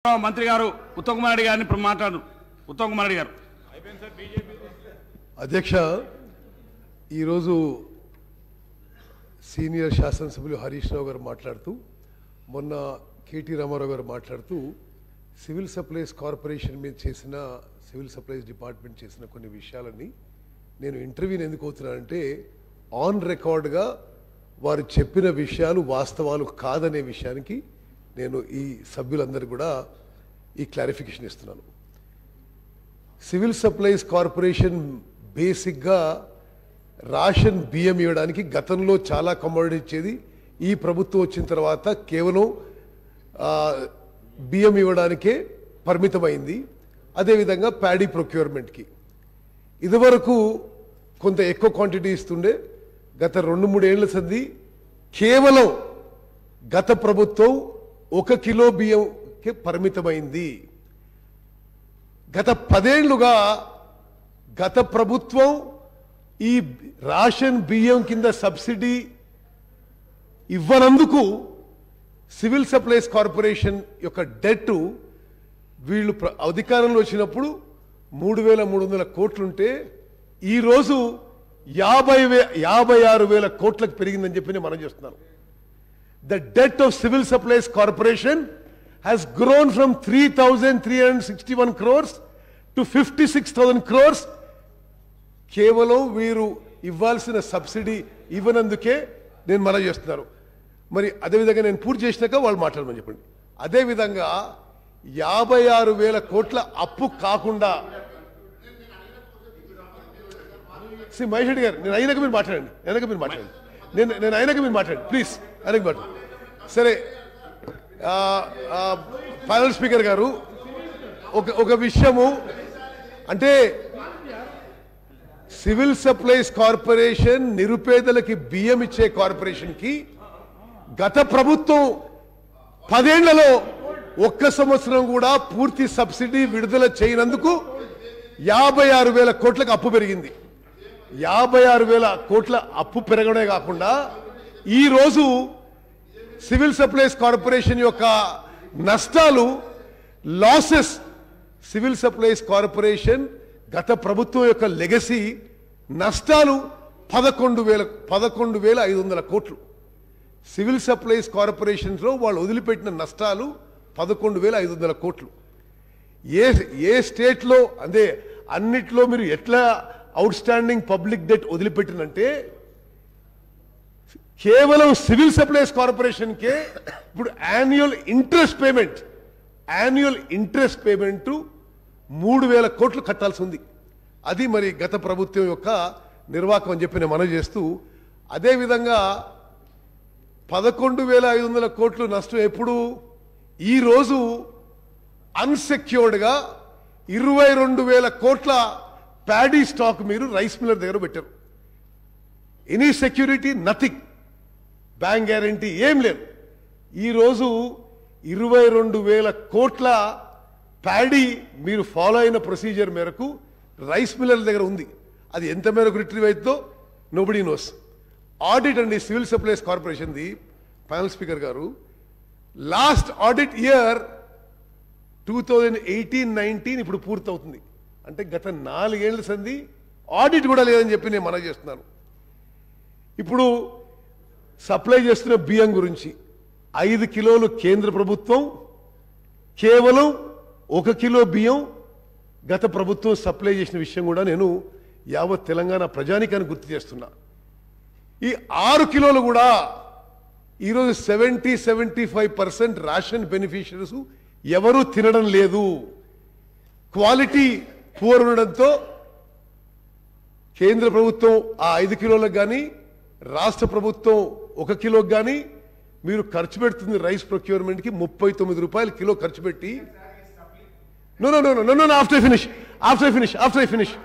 మంత్రి గారు ఉత్తమ్ కుమార్ రెడ్డి గారిని మాట్లాడు. ఉత్తమ్ కుమార్ రెడ్డి గారు. అధ్యక్ష, ఈరోజు సీనియర్ శాసనసభ్యులు హరీష్ రావు గారు మాట్లాడుతూ, మొన్న కేటీ రామారావు గారు మాట్లాడుతూ సివిల్ సప్లైస్ కార్పొరేషన్ మీద చేసిన, సివిల్ సప్లైస్ డిపార్ట్మెంట్ చేసిన కొన్ని విషయాలని నేను ఇంటర్వ్యూని ఎందుకు అవుతున్నానంటే, ఆన్ రికార్డ్గా వారు చెప్పిన విషయాలు వాస్తవాలు కాదనే విషయానికి నేను ఈ సభ్యులందరూ కూడా ఈ క్లారిఫికేషన్ ఇస్తున్నాను. సివిల్ సప్లైస్ కార్పొరేషన్ బేసిక్గా రేషన్ బియ్యం ఇవ్వడానికి గతంలో చాలా కమోడిటీ ఇచ్చేది. ఈ ప్రభుత్వం వచ్చిన తర్వాత కేవలం బియ్యం ఇవ్వడానికే పరిమితమైంది. అదేవిధంగా ప్యాడీ ప్రొక్యూర్మెంట్కి ఇదివరకు కొంత ఎక్కువ క్వాంటిటీ ఇస్తుండే. గత 2-3 ఏళ్ల సంది కేవలం గత ప్రభుత్వం 1 కిలో బియ్యంకి పరిమితమైంది. గత 10 ఏళ్లుగా గత ప్రభుత్వం ఈ రేషన్ బియ్యం కింద సబ్సిడీ ఇవ్వనందుకు సివిల్ సప్లైస్ కార్పొరేషన్ యొక్క డెట్ వీళ్ళు అధికారంలో వచ్చినప్పుడు 3,300 కోట్లుంటే ఈరోజు 56,000 కోట్లకు పెరిగిందని చెప్పి నేను మనం చేస్తున్నాను. The debt of Civil Supplies Corporation has grown from 3,361 crores to 56,000 crores. కేవలం వీరు ఇవ్వాల్సిన సబ్సిడీ ఇవ్వనందుకే నేను మనం చేస్తున్నాను. మరి అదేవిధంగా నేను పూర్తి చేసినాక వాళ్ళు మాట్లాడమని చెప్పండి. అదేవిధంగా 56,000 కోట్ల అప్పు కాకుండా, మహేష్ రెడ్డి గారు, నేను అయినాక మీరు మాట్లాడండి. నేను అయినాక మీరు మాట్లాడండి ప్లీజ్. అయినాక మాట్లాడండి. సరే, ప్యానల్ స్పీకర్ గారు, ఒక విషయము అంటే, సివిల్ సప్లైస్ కార్పొరేషన్ నిరుపేదలకి బియ్యం ఇచ్చే కార్పొరేషన్కి గత ప్రభుత్వం 10 ఏళ్లలో 1 సంవత్సరం కూడా పూర్తి సబ్సిడీ విడుదల చేయనందుకు 56,000 కోట్లకు అప్పు పెరిగింది. 56,000 కోట్ల అప్పు పెరగడమే కాకుండా ఈరోజు సివిల్ సప్లైస్ కార్పొరేషన్ యొక్క నష్టాలు, లాసెస్, సివిల్ సప్లైస్ కార్పొరేషన్ గత ప్రభుత్వం యొక్క లెగసీ నష్టాలు 11,500 కోట్లు. సివిల్ సప్లైస్ కార్పొరేషన్లో వాళ్ళు వదిలిపెట్టిన నష్టాలు 11,500 కోట్లు. ఏ స్టేట్లో అంటే అన్నిట్లో మీరు ఎట్లా అవుట్ స్టాండింగ్ పబ్లిక్ డెట్ వదిలిపెట్టినంటే, కేవలం సివిల్ సప్లైస్ కార్పొరేషన్కే ఇప్పుడు యాన్యువల్ ఇంట్రెస్ట్ పేమెంట్ 3,000 కోట్లు కట్టాల్సి ఉంది. అది మరి గత ప్రభుత్వం యొక్క నిర్వాహకం అని చెప్పి నేను మనవి చేస్తూ, అదేవిధంగా 11,500 కోట్లు నష్టం ఎప్పుడు, ఈరోజు అన్సెక్యూర్డ్గా 22,000 కోట్ల ప్యాడీ స్టాక్ మీరు రైస్ మిల్లర్ దగ్గర పెట్టారు. Any security, nothing, bank guarantee ఏం లేదు. ఈరోజు 22,000 కోట్ల ప్యాడీ మీరు ఫాలో అయిన ప్రొసీజర్ మేరకు రైస్ మిల్లర్ దగ్గర ఉంది. అది ఎంత మేరకు రిట్రీవ్ అవుతుందో నోబడీ నోస్. ఆడిట్ అండి సివిల్ సప్లైస్ కార్పొరేషన్ది, ప్యానల్ స్పీకర్ గారు, లాస్ట్ ఆడిట్ ఇయర్ 2018-19 ఇప్పుడు పూర్తవుతుంది. అంటే గత 4 ఏళ్ల సంది ఆడిట్ కూడా లేదని చెప్పి నేను మనవి చేస్తున్నాను. ఇప్పుడు సప్లై చేస్తున్న బియ్యం గురించి 5 కిలోలు కేంద్ర ప్రభుత్వం, కేవలం 1 కిలో బియ్యం గత ప్రభుత్వం సప్లై చేసిన విషయం కూడా నేను యావత్ తెలంగాణ ప్రజానికాన్ని గుర్తు చేస్తున్నా. ఈ 6 కిలోలు కూడా ఈరోజు 70-75% రేషన్ బెనిఫిషరీస్ ఎవరూ తినడం లేదు. క్వాలిటీ పూర్ ఉండడంతో కేంద్ర ప్రభుత్వం ఆ 5 కిలోలకు కానీ, రాష్ట్ర ప్రభుత్వం 1 కిలోకి కానీ మీరు ఖర్చు పెడుతుంది రైస్ ప్రొక్యూర్మెంట్కి 39 రూపాయలు కిలో ఖర్చు పెట్టి, నో ఆఫ్టర్ ఫినిష్